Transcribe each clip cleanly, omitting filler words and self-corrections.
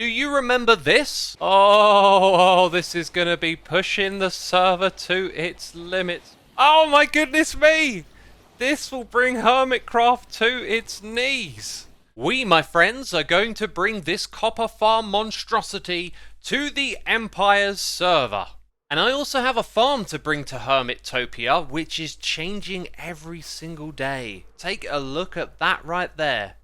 Do you remember this? Oh, this is gonna be pushing the server to its limits. Oh my goodness me! This will bring Hermitcraft to its knees. We, my friends, are going to bring this copper farm monstrosity to the Empire's server. And I also have a farm to bring to Hermitopia, which is changing every single day. Take a look at that right there.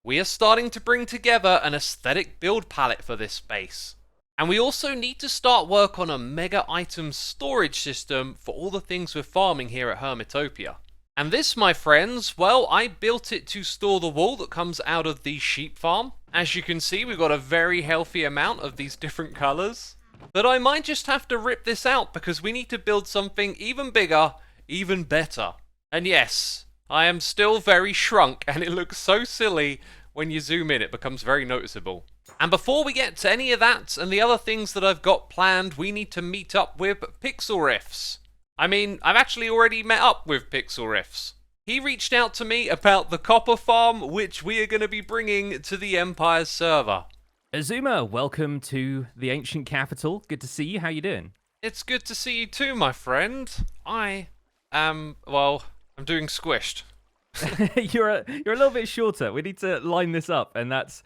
We are starting to bring together an aesthetic build palette for this space. And we also need to start work on a mega item storage system for all the things we're farming here at Hermitopia. And this, my friends, well, I built it to store the wool that comes out of the sheep farm. As you can see, we've got a very healthy amount of these different colours. But I might just have to rip this out because we need to build something even bigger, even better. And yes, I am still very shrunk, and it looks so silly when you zoom in, it becomes very noticeable. And before we get to any of that and the other things that I've got planned, we need to meet up with Pixel Riffs. I mean, I've actually already met up with Pixel Riffs. He reached out to me about the copper farm, which we are going to be bringing to the Empire's server. Xisuma, welcome to the ancient capital. Good to see you. How you doing? It's good to see you too, my friend. I'm doing squished. You're a little bit shorter. We need to line this up, and that's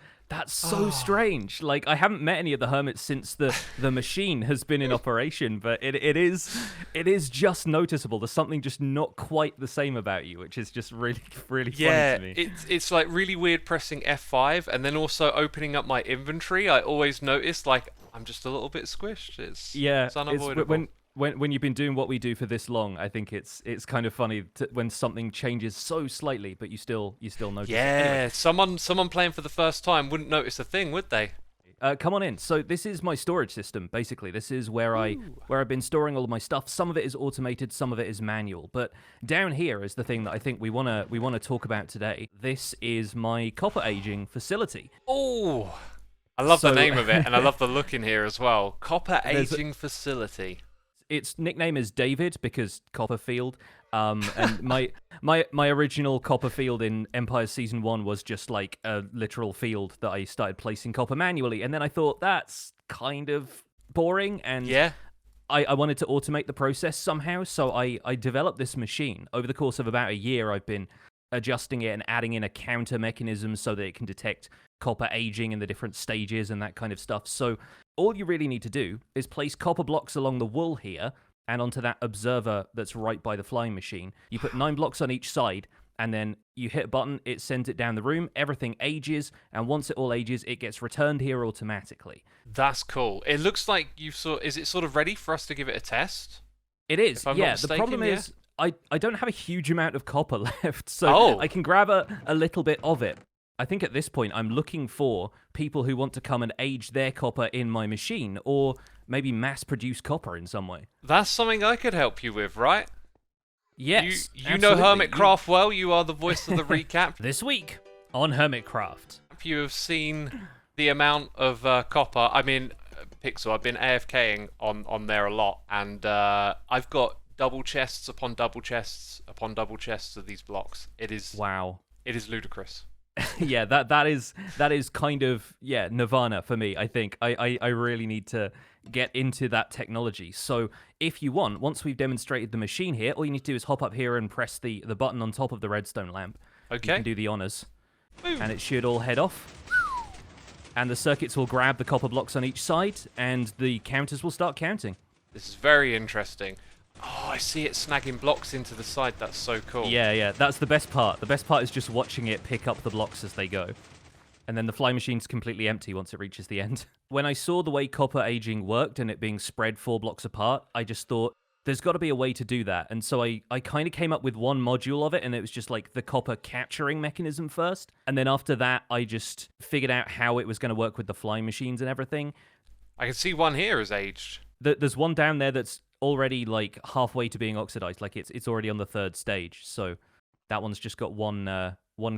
so strange. Like, I haven't met any of the hermits since the machine has been in operation, but it is just noticeable. There's something just not quite the same about you, which is just really funny to me. Yeah, it's like really weird pressing F5 and then also opening up my inventory. I always notice like I'm just a little bit squished. It's unavoidable. When you've been doing what we do for this long, I think it's kind of funny when something changes so slightly, but you still notice. Yeah, Anyway, someone playing for the first time wouldn't notice a thing, would they? come on in. So this is my storage system. Basically, this is where I've been storing all of my stuff. Some of it is automated, some of it is manual. But down here is the thing that I think we wanna talk about today. This is my copper aging facility. Oh, I love the name of it, and I love the look in here as well. Copper aging facility. Its nickname is David because Copperfield. And my original copper field in Empire Season 1 was just like a literal field that I started placing copper manually, and then I thought that's kind of boring, and yeah. I wanted to automate the process somehow, so I developed this machine. Over the course of about a year, I've been adjusting it and adding in a counter mechanism so that it can detect copper aging in the different stages and that kind of stuff. So all you really need to do is place copper blocks along the wool here and onto that observer that's right by the flying machine. You put 9 blocks on each side, and then you hit a button, it sends it down the room, everything ages, and once it all ages, it gets returned here automatically. That's cool. It looks like is it sort of ready for us to give it a test? It is, If I'm yeah. not The mistaken, problem yeah? is I don't have a huge amount of copper left, so I can grab a little bit of it. I think at this point I'm looking for people who want to come and age their copper in my machine, or maybe mass produce copper in some way. That's something I could help you with, right? Yes, You know absolutely. Hermitcraft well. You are the voice of the recap. This week on Hermitcraft. You have seen the amount of copper. I mean, Pixel, I've been AFKing on there a lot, and I've got double chests upon double chests upon double chests of these blocks. It is Wow. It is ludicrous. Yeah, that is kind of nirvana for me. I think I really need to get into that technology. So if you want, once we've demonstrated the machine here, all you need to do is hop up here and press the button on top of the redstone lamp. Okay. You can do the honors. Boom. And it should all head off. And the circuits will grab the copper blocks on each side, and the counters will start counting. This is very interesting. Oh, I see it snagging blocks into the side. That's so cool. Yeah, that's the best part. The best part is just watching it pick up the blocks as they go. And then the fly machine's completely empty once it reaches the end. When I saw the way copper aging worked and it being spread 4 blocks apart, I just thought, there's got to be a way to do that. And so I kind of came up with one module of it, and it was just like the copper capturing mechanism first. And then after that, I just figured out how it was going to work with the flying machines and everything. I can see one here is aged. There's one down there that's already like halfway to being oxidized, like it's already on the 3rd stage. So that one's just got one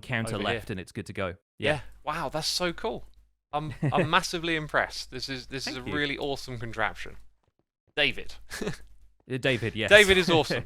counter Over left, here. and it's good to go. Yeah. Wow, that's so cool. I'm massively impressed. This is a Thank you. really awesome contraption. David. David, yes. David is awesome.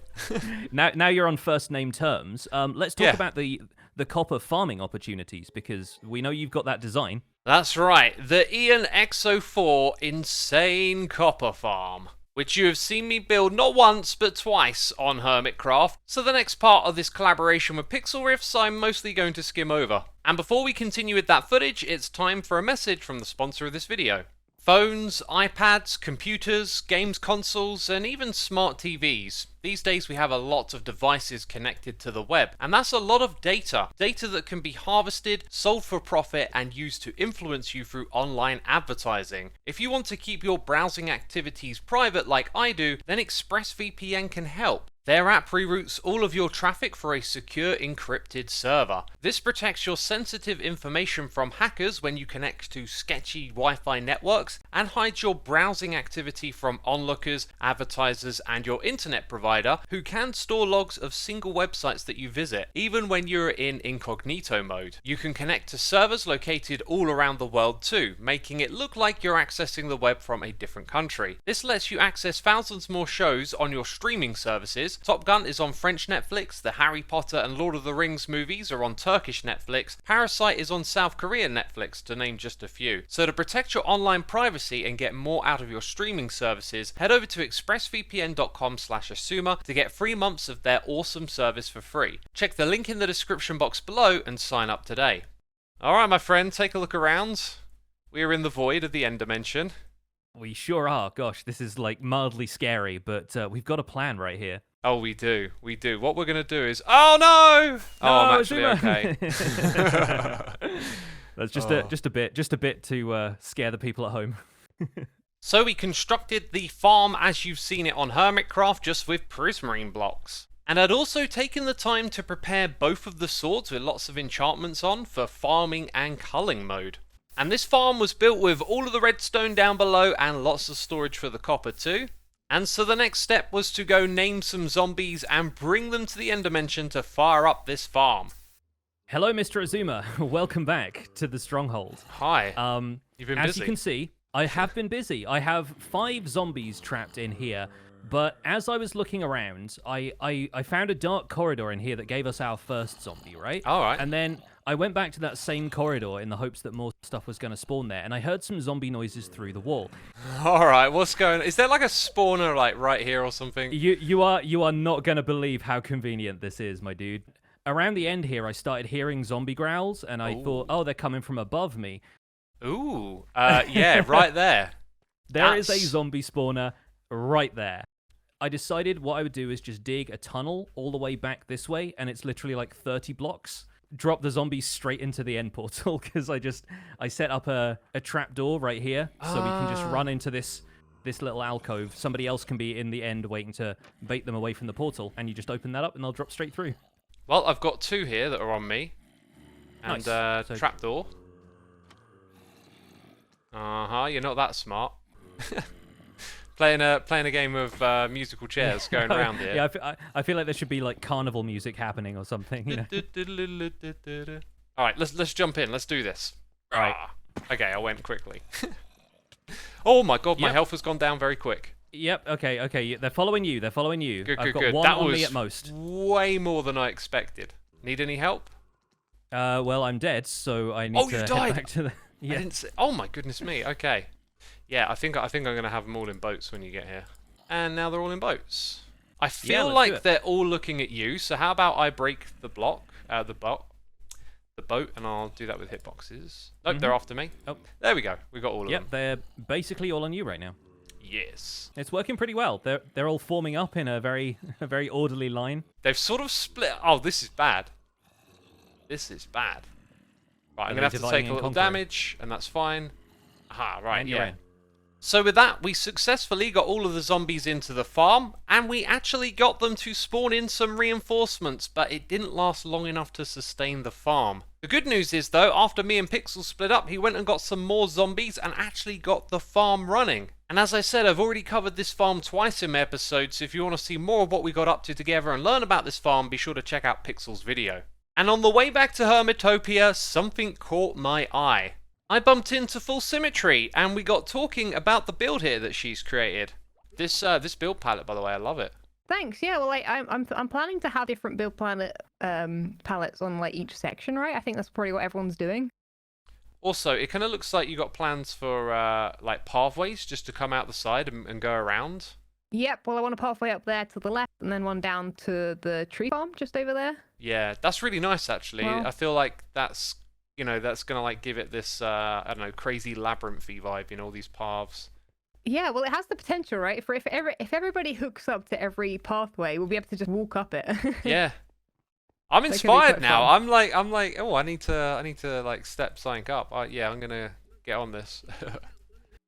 Now you're on first name terms. Let's talk Yeah. about the copper farming opportunities, because we know you've got that design. That's right, the Ian XO4 Insane Copper Farm, which you have seen me build not once but twice on Hermitcraft, so the next part of this collaboration with Pixel Riffs I'm mostly going to skim over. And before we continue with that footage, it's time for a message from the sponsor of this video. Phones, iPads, computers, games consoles, and even smart TVs. These days we have a lot of devices connected to the web, and that's a lot of data. Data that can be harvested, sold for profit, and used to influence you through online advertising. If you want to keep your browsing activities private like I do, then ExpressVPN can help. Their app reroutes all of your traffic for a secure encrypted server. This protects your sensitive information from hackers when you connect to sketchy Wi-Fi networks and hides your browsing activity from onlookers, advertisers, and your internet provider who can store logs of single websites that you visit, even when you're in incognito mode. You can connect to servers located all around the world too, making it look like you're accessing the web from a different country. This lets you access thousands more shows on your streaming services. Top Gun is on French Netflix, the Harry Potter and Lord of the Rings movies are on Turkish Netflix, Parasite is on South Korean Netflix, to name just a few. So to protect your online privacy and get more out of your streaming services, head over to expressvpn.com/Xisuma to get 3 months of their awesome service for free. Check the link in the description box below and sign up today. Alright my friend, take a look around. We are in the void of the end dimension. We sure are. Gosh, this is like mildly scary, but we've got a plan right here. Oh, we do. We do. What we're going to do is... Oh, no! Oh, I'm actually Xisuma. okay. That's just a bit to scare the people at home. So we constructed the farm as you've seen it on Hermitcraft, just with prismarine blocks. And I'd also taken the time to prepare both of the swords with lots of enchantments on for farming and culling mode. And this farm was built with all of the redstone down below and lots of storage for the copper too. And so the next step was to go name some zombies and bring them to the end dimension to fire up this farm. Hello, Mr. Xisuma. Welcome back to the stronghold. Hi. You've been busy. As you can see, I have been busy. I have 5 zombies trapped in here, but as I was looking around, I found a dark corridor in here that gave us our first zombie, right? All right. And then I went back to that same corridor in the hopes that more stuff was going to spawn there, and I heard some zombie noises through the wall. All right, what's going on? Is there like a spawner like right here or something? You are not going to believe how convenient this is, my dude. Around the end here, I started hearing zombie growls, and I thought, oh, they're coming from above me. Ooh, yeah, right there. There is a zombie spawner right there. I decided what I would do is just dig a tunnel all the way back this way, and it's literally like 30 blocks. Drop the zombies straight into the end portal, because I set up a trap door right here, so we can just run into this little alcove. Somebody else can be in the end waiting to bait them away from the portal, and you just open that up and they'll drop straight through. Well, I've got 2 here that are on me. And Nice. trapdoor. You're not that smart. Playing a game of musical chairs going around here. Yeah, I feel like there should be like carnival music happening or something. You know? All right, let's jump in. Let's do this. All right. Okay, I went quickly. Oh my god, my Yep. health has gone down very quick. Yep. Okay. They're following you. Good, I've got good. one That on was me at most. way more than I expected. Need any help? Well, I'm dead, so I need to you head died. back to the. I Yeah. didn't say, oh my goodness me. Okay. Yeah, I think I'm gonna have them all in boats when you get here. And now they're all in boats. I feel let's do like it. they're all looking at you. So how about I break the block, the boat, and I'll do that with hitboxes. Nope, they're after me. Oh. There we go. We got all of Yep. them. They're basically all on you right now. Yes. It's working pretty well. They're all forming up in a very orderly line. They've sort of split. Oh, this is bad. This is bad. Right, I'm gonna have to take a little damage, and that's fine. Aha, right, And you're yeah. in. So with that, we successfully got all of the zombies into the farm, and we actually got them to spawn in some reinforcements, but it didn't last long enough to sustain the farm. The good news is though, after me and Pixel split up, he went and got some more zombies and actually got the farm running. And as I said, I've already covered this farm twice in my episode, so if you want to see more of what we got up to together and learn about this farm, be sure to check out Pixel's video. And on the way back to Hermitopia, something caught my eye. I bumped into Full Symmetry, and we got talking about the build here that she's created. This build palette, by the way, I love it. Thanks. Yeah. Well, like I'm planning to have different build palettes on like each section, right? I think that's probably what everyone's doing. Also, it kind of looks like you got plans for like pathways just to come out the side and go around. Yep, well, I want a pathway up there to the left and then one down to the tree farm just over there. Yeah, that's really nice actually. Well, I feel like that's, you know, that's gonna like give it this I don't know, crazy labyrinthy vibe, you know, all these paths. yeah, well, it has the potential, right? If everybody hooks up to every pathway, we'll be able to just walk up it. Yeah. I'm That could be inspired quite now. fun. I'm like, oh, I need to like step something up. Yeah, I'm gonna get on this.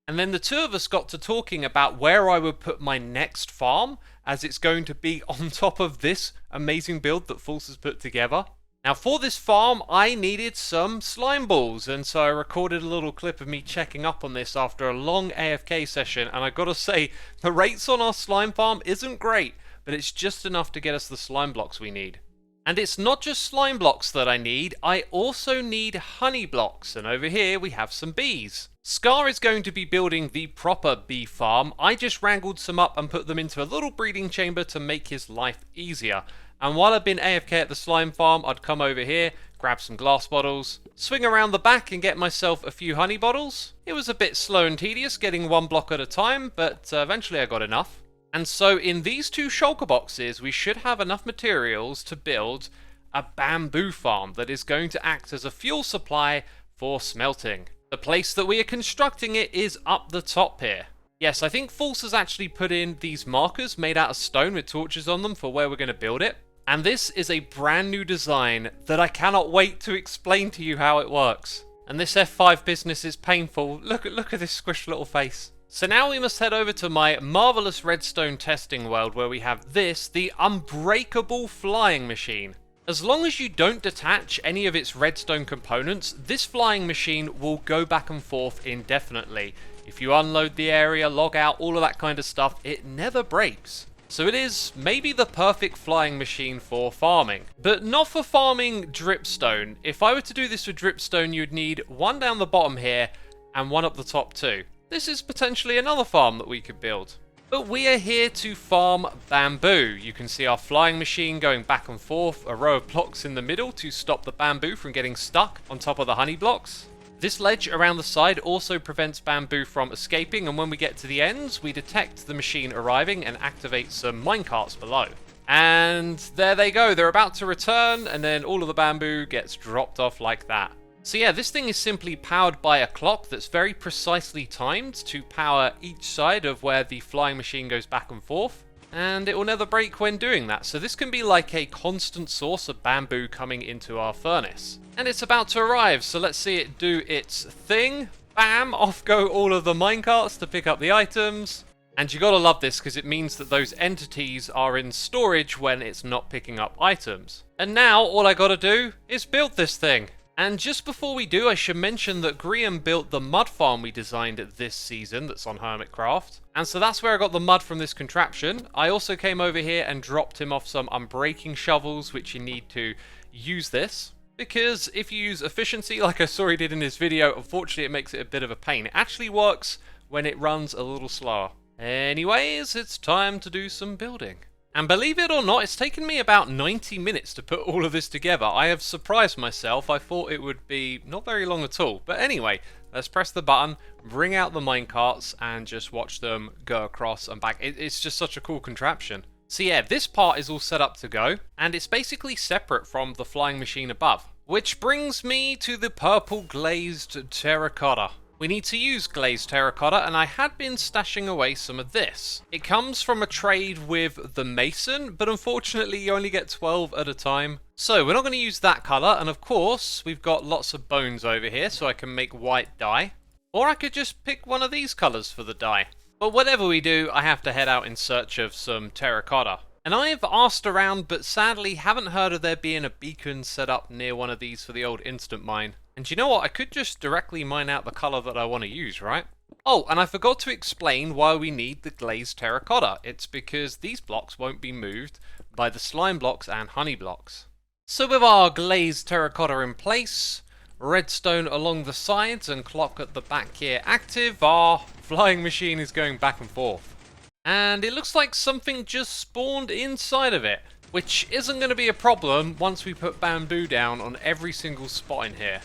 And then the two of us got to talking about where I would put my next farm, as it's going to be on top of this amazing build that False has put together. Now for this farm, I needed some slime balls, and so I recorded a little clip of me checking up on this after a long AFK session, and I gotta say, the rates on our slime farm isn't great, but it's just enough to get us the slime blocks we need. And it's not just slime blocks that I need, I also need honey blocks, and over here we have some bees. Scar is going to be building the proper bee farm. I just wrangled some up and put them into a little breeding chamber to make his life easier. And while I've been AFK at the slime farm, I'd come over here, grab some glass bottles, swing around the back and get myself a few honey bottles. It was a bit slow and tedious getting one block at a time, but eventually I got enough. And so in these two shulker boxes, we should have enough materials to build a bamboo farm that is going to act as a fuel supply for smelting. The place that we are constructing it is up the top here. Yes, I think False has actually put in these markers made out of stone with torches on them for where we're going to build it. And this is a brand new design that I cannot wait to explain to you how it works. And this F5 business is painful. Look at this squished little face. So now we must head over to my marvelous redstone testing world where we have this, the unbreakable flying machine. As long as you don't detach any of its redstone components, this flying machine will go back and forth indefinitely. If you unload the area, log out, all of that kind of stuff, it never breaks. So it is maybe the perfect flying machine for farming, but not for farming dripstone. If I were to do this with dripstone, you'd need one down the bottom here and one up the top too. This is potentially another farm that we could build. But we are here to farm bamboo. You can see our flying machine going back and forth, a row of blocks in the middle to stop the bamboo from getting stuck on top of the honey blocks. This ledge around the side also prevents bamboo from escaping, and when we get to the ends, we detect the machine arriving and activate some minecarts below. And there they go, they're about to return, and then all of the bamboo gets dropped off like that. So yeah, this thing is simply powered by a clock that's very precisely timed to power each side of where the flying machine goes back and forth, and it will never break when doing that. So this can be like a constant source of bamboo coming into our furnace. And it's about to arrive, so let's see it do its thing. Bam! Off go all of the minecarts to pick up the items. And you gotta love this because it means that those entities are in storage when it's not picking up items. And now all I gotta do is build this thing. And just before we do, I should mention that Graham built the mud farm we designed this season that's on Hermitcraft. And so that's where I got the mud from this contraption. I also came over here and dropped him off some unbreaking shovels, which you need to use this. Because if you use efficiency, like I saw he did in his video, unfortunately it makes it a bit of a pain. It actually works when it runs a little slower. Anyways, it's time to do some building. And believe it or not, it's taken me about 90 minutes to put all of this together. I have surprised myself. I thought it would be not very long at all. But anyway, let's press the button, bring out the minecarts, and just watch them go across and back. It's just such a cool contraption. So yeah, this part is all set up to go, and it's basically separate from the flying machine above. Which brings me to the purple glazed terracotta. We need to use glazed terracotta, and I had been stashing away some of this. It comes from a trade with the mason, but unfortunately you only get 12 at a time. So we're not going to use that colour, and of course we've got lots of bones over here so I can make white dye. Or I could just pick one of these colours for the dye. But whatever we do, I have to head out in search of some terracotta. And I've asked around, but sadly haven't heard of there being a beacon set up near one of these for the old instant mine. And you know what, I could just directly mine out the colour that I want to use, right? Oh, and I forgot to explain why we need the glazed terracotta. It's because these blocks won't be moved by the slime blocks and honey blocks. So with our glazed terracotta in place, redstone along the sides and clock at the back here active, our flying machine is going back and forth. And it looks like something just spawned inside of it, which isn't going to be a problem once we put bamboo down on every single spot in here.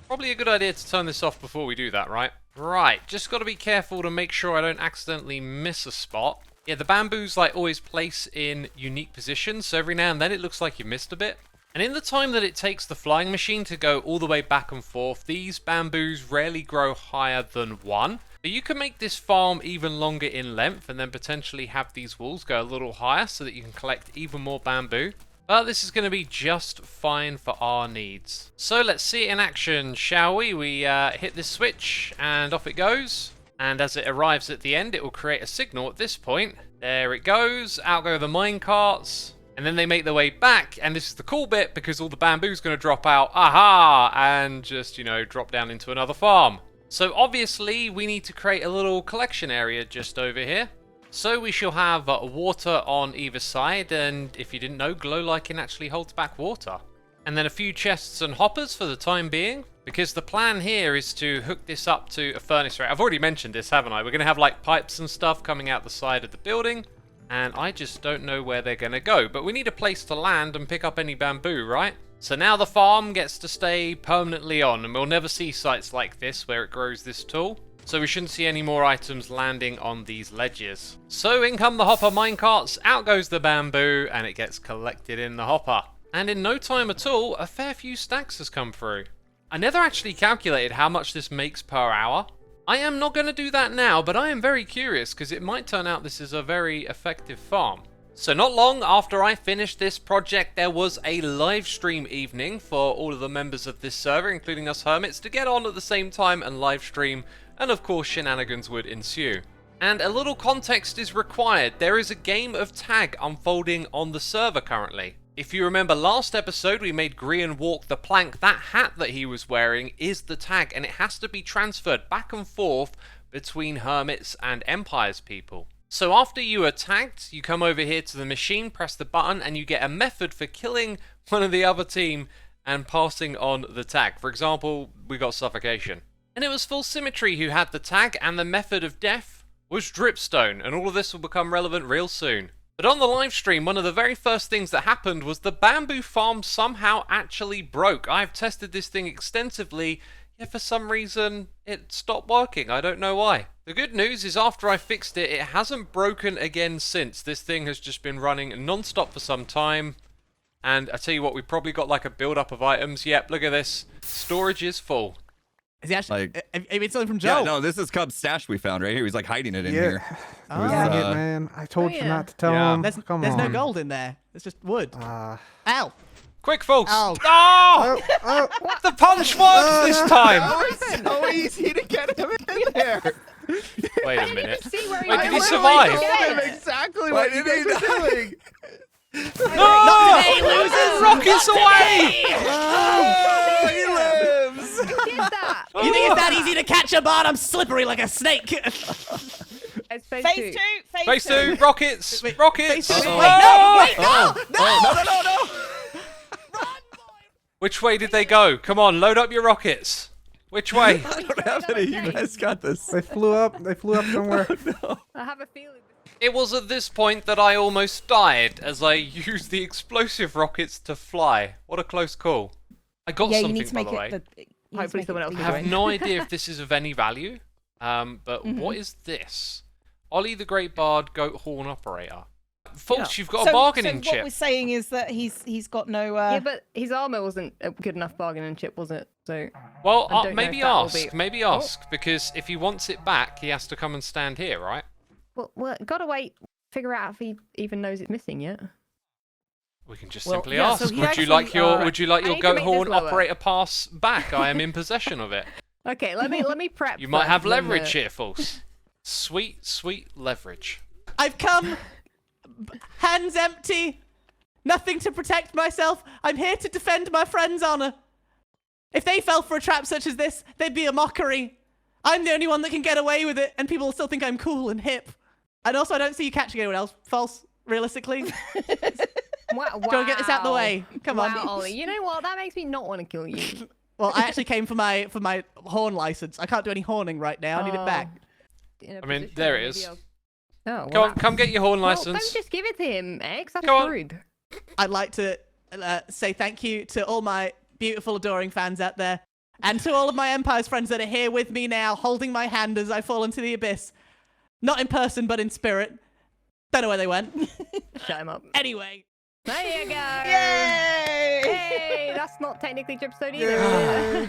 Probably a good idea to turn this off before we do that, right? Right, just got to be careful to make sure I don't accidentally miss a spot. Yeah, the bamboos like always place in unique positions, so every now and then it looks like you missed a bit. And in the time that it takes the flying machine to go all the way back and forth, these bamboos rarely grow higher than 1. But you can make this farm even longer in length and then potentially have these walls go a little higher so that you can collect even more bamboo. But this is going to be just fine for our needs. So let's see it in action, shall we? We hit this switch and off it goes. And as it arrives at the end, it will create a signal at this point. There it goes. Out go the mine carts. And then they make their way back. And this is the cool bit because all the bamboo's going to drop out. Aha! And just, drop down into another farm. So obviously, we need to create a little collection area just over here. So we shall have water on either side, and if you didn't know, glow lichen actually holds back water. And then a few chests and hoppers for the time being, because the plan here is to hook this up to a furnace rate. I've already mentioned this, haven't I? We're going to have like pipes and stuff coming out the side of the building, and I just don't know where they're going to go. But we need a place to land and pick up any bamboo, right? So now the farm gets to stay permanently on, and we'll never see sites like this where it grows this tall. So we shouldn't see any more items landing on these ledges. So in come the hopper minecarts, out goes the bamboo, and it gets collected in the hopper. And in no time at all, a fair few stacks has come through. I never actually calculated how much this makes per hour. I am not going to do that now, but I am very curious because it might turn out this is a very effective farm. So not long after I finished this project, there was a live stream evening for all of the members of this server, including us hermits, to get on at the same time and live stream. And of course shenanigans would ensue. And a little context is required. There is a game of tag unfolding on the server currently. If you remember last episode, we made Grian walk the plank. That hat that he was wearing is the tag, and it has to be transferred back and forth between hermits and empires people. So after you are tagged, you come over here to the machine, press the button, and you get a method for killing one of the other team and passing on the tag. For example, we got suffocation. And it was Full Symmetry who had the tag, and the method of death was dripstone, and all of this will become relevant real soon. But on the live stream, one of the very first things that happened was the bamboo farm somehow actually broke. I've tested this thing extensively, yet for some reason it stopped working. I don't know why. The good news is after I fixed it, it hasn't broken again since. This thing has just been running non-stop for some time. And I tell you what, we've probably got like a build-up of items. Yep, look at this. Storage is full. Is he actually? Like, have you something from Joe? Yeah, no, this is Cub's stash we found right here. He's like hiding it in Yeah. here. Oh. It was, Dang it, man. I told you not to tell him. There's Come no on. gold in there. It's just wood. Ah. Ow! Quick, folks! Ow. Oh! Oh, The punch works this time! It's so easy to get him in there. Wait I a didn't minute. even see where he Wait, was. did he I survive? literally Told told him him exactly what you guys were doing. No! Hey, losers! Rockets away! Oh, he lives. He did that. You think it's that easy to catch a bot? I'm slippery like a snake. It's phase Phase two. two. Phase 2, rockets! Wait, Rockets! phase two. Oh. Wait, no, wait, Oh, no. Which way did they go? Come on, load up your rockets. Which way? I don't have any. You guys got this. they flew up. They flew up somewhere. I have a feeling. It was at this point that I almost died as I used the explosive rockets to fly. What a close call. I got Yeah, you something, need to by make the way. it. Hopefully someone else I will have join. no idea if this is of any value, but what is this? Ollie the Great Bard Goat Horn Operator. Folks, you've got a bargaining so what chip. we're saying is that he's got no. Yeah, but his armor wasn't a good enough bargaining chip, was it? So Well, I don't know maybe if that will ask. be- Maybe ask, because if he wants it back, he has to come and stand here, right? well, gotta wait. Figure out if he even knows it's missing yet. We can just Well, simply yeah, ask. so he would you like actually, your uh, Would you like I your need to Goat make Horn this lower. Operator pass back? I am in possession of it. Okay, let me prep. You might first have and then, leverage here, folks. Sweet, sweet leverage. I've come, hands empty, nothing to protect myself. I'm here to defend my friend's honor. If they fell for a trap such as this, they'd be a mockery. I'm the only one that can get away with it, and people will still think I'm cool and hip. And also, I don't see you catching anyone else. False, realistically. Wow, Go and get this out the way. Come on. Wow, Ollie. You know what? That makes me not want to kill you. Well, I actually came for my horn license. I can't do any horning right now. I need it back. In a I mean, position there where it maybe is. I'll- Oh, Come well, on, come get your horn well, license. don't just give it to him, X. That's Go on. rude. I'd like to say thank you to all my beautiful, adoring fans out there. And to all of my Empire's friends that are here with me now, holding my hand as I fall into the abyss. Not in person, but in spirit. Don't know where they went. Shut him up. Anyway. There you go. Yay! Hey, that's not technically Dripstone either.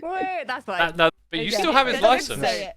Wait, that's like. No, but you Okay. still have his It doesn't license. Say it.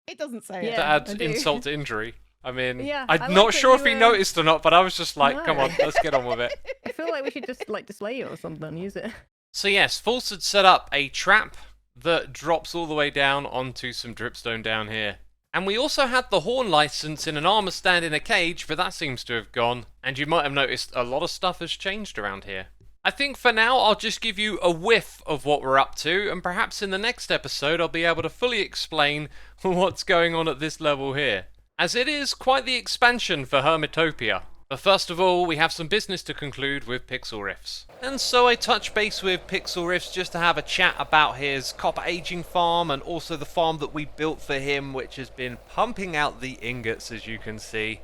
It doesn't say Yeah. it. To add I do. insult to injury. I mean, Yeah, I I'm like not that sure if you, he noticed or not, but I was just like, No. come on, let's get on with it. I feel like we should just like display it or something. Use it. So yes, False had set up a trap that drops all the way down onto some dripstone down here. And we also had the horn license in an armor stand in a cage, but that seems to have gone. And you might have noticed a lot of stuff has changed around here. I think for now I'll just give you a whiff of what we're up to, and perhaps in the next episode I'll be able to fully explain what's going on at this level here, as it is quite the expansion for Hermitopia. But first of all, we have some business to conclude with Pixel Riffs. And so I touch base with Pixel Riffs just to have a chat about his copper aging farm and also the farm that we built for him, which has been pumping out the ingots, as you can see.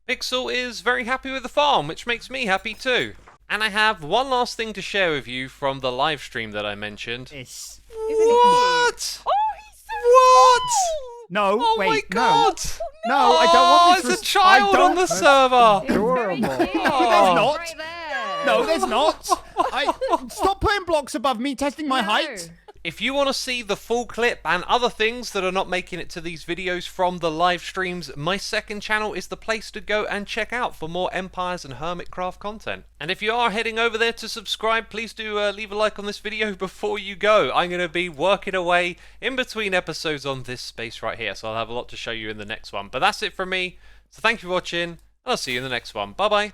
Pixel is very happy with the farm, which makes me happy too. And I have one last thing to share with you from the live stream that I mentioned. It's... What? Oh, he's so What? No, Oh wait, my god! no. No, I don't want Oh, this. it's a child on the server! Adorable. Very cute. Oh. not. Right there. No, there's not. Stop putting blocks above me, testing my No. height. If you want to see the full clip and other things that are not making it to these videos from the live streams, my second channel is the place to go and check out for more Empires and Hermitcraft content. And if you are heading over there to subscribe, please do leave a like on this video before you go. I'm going to be working away in between episodes on this space right here, so I'll have a lot to show you in the next one. But that's it from me, so thank you for watching, and I'll see you in the next one. Bye bye.